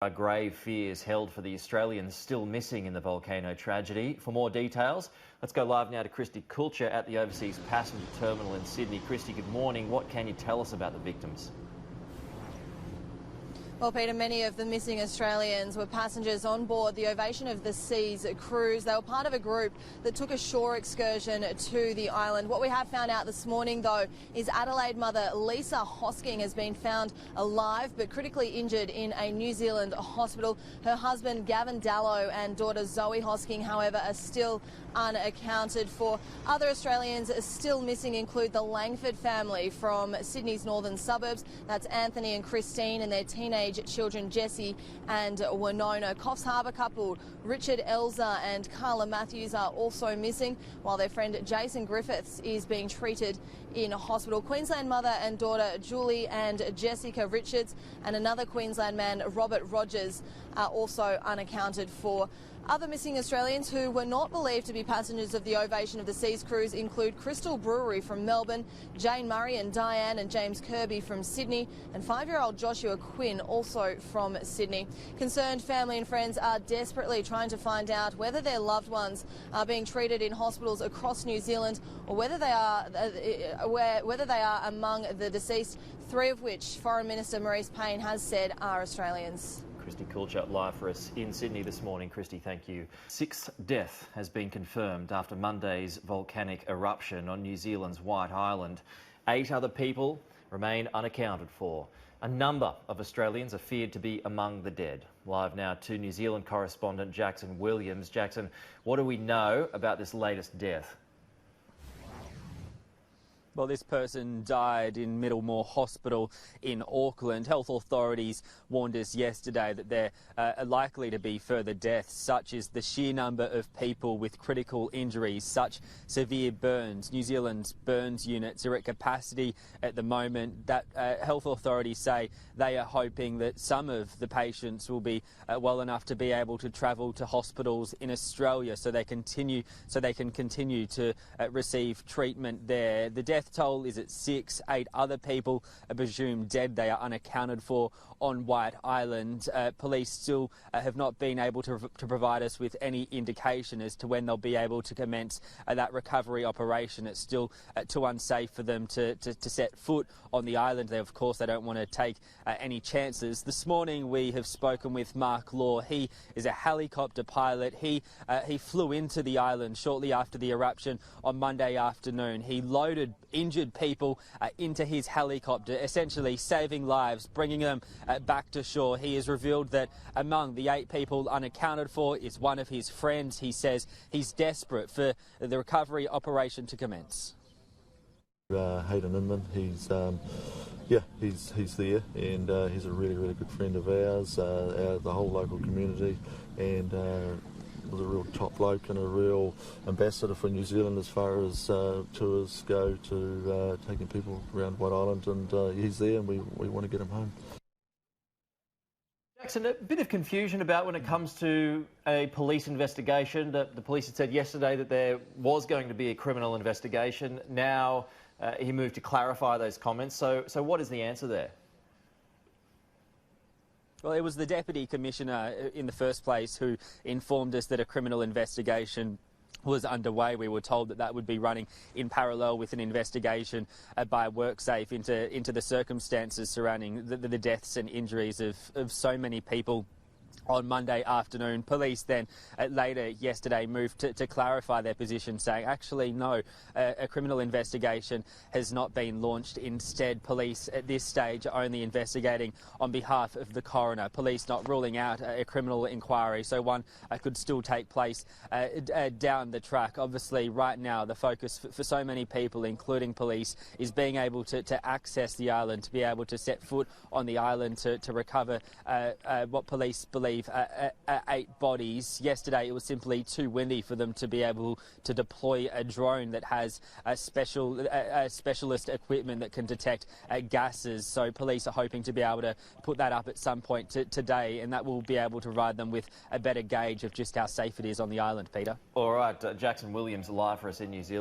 Grave fears held for the Australians still missing in the volcano tragedy. For more details, let's go live now to Christy Kulcher at the Overseas Passenger Terminal in Sydney. Christy, good morning. What can you tell us about the victims? Well, Peter, many of the missing Australians were passengers on board the Ovation of the Seas cruise. They were part of a group that took a shore excursion to the island. What we have found out this morning, though, is Adelaide mother Lisa Hosking has been found alive but critically injured in a New Zealand hospital. Her husband, Gavin Dallow, and daughter Zoe Hosking, however, are still unaccounted for. Other Australians still missing include the Langford family from Sydney's northern suburbs. That's Anthony and Christine and their teenage children Jesse and Winona. Coffs Harbour couple Richard Elza and Carla Matthews are also missing, while their friend Jason Griffiths is being treated in a hospital. Queensland mother and daughter Julie and Jessica Richards and another Queensland man, Robert Rogers, are also unaccounted for. Other missing Australians who were not believed to be passengers of the Ovation of the Seas cruise include Crystal Brewery from Melbourne, Jane Murray and Diane and James Kirby from Sydney, and 5-year-old Joshua Quinn also from Sydney. Concerned family and friends are desperately trying to find out whether their loved ones are being treated in hospitals across New Zealand or whether they are among the deceased, 3 of which Foreign Minister Marise Payne has said are Australians. Christy Kulcher live for us in Sydney this morning. Christy, thank you. 6th death has been confirmed after Monday's volcanic eruption on New Zealand's White Island. 8 other people remain unaccounted for. A number of Australians are feared to be among the dead. Live now to New Zealand correspondent Jackson Williams. Jackson, what do we know about this latest death? Well, this person died in Middlemore Hospital in Auckland. Health authorities warned us yesterday that there are likely to be further deaths, such as the sheer number of people with critical injuries, such severe burns. New Zealand's burns units are at capacity at the moment. That health authorities say they are hoping that some of the patients will be well enough to be able to travel to hospitals in Australia so they can continue to receive treatment there. The death toll is at 6. 8 other people are presumed dead. They are unaccounted for on White Island. Police still have not been able to provide us with any indication as to when they'll be able to commence that recovery operation. It's still too unsafe for them to set foot on the island. Of course, they don't want to take any chances. This morning we have spoken with Mark Law. He is a helicopter pilot. He flew into the island shortly after the eruption on Monday afternoon. He loaded injured people into his helicopter, essentially saving lives, bringing them back to shore. He has revealed that among the 8 people unaccounted for is one of his friends. He says he's desperate for the recovery operation to commence. Hayden Inman, he's there, and he's a really good friend of ours, the whole local community, and was a real top bloke and a real ambassador for New Zealand as far as tours go to taking people around White Island, and he's there, and we want to get him home. Jackson, a bit of confusion about when it comes to a police investigation. The police had said yesterday that there was going to be a criminal investigation. Now he moved to clarify those comments. So what is the answer there? Well, it was the Deputy Commissioner in the first place who informed us that a criminal investigation was underway. We were told that that would be running in parallel with an investigation by WorkSafe into the circumstances surrounding the deaths and injuries of so many people on Monday afternoon. Police then later yesterday moved to clarify their position, saying actually no, a criminal investigation has not been launched. Instead, police at this stage are only investigating on behalf of the coroner. Police not ruling out a criminal inquiry, so one could still take place down the track. Obviously right now the focus for so many people, including police, is being able to access the island, to be able to set foot on the island to recover what police believe 8 bodies. Yesterday it was simply too windy for them to be able to deploy a drone that has specialist equipment that can detect gases. So police are hoping to be able to put that up at some point today, and that will be able to provide them with a better gauge of just how safe it is on the island, Peter. All right, Jackson Williams live for us in New Zealand.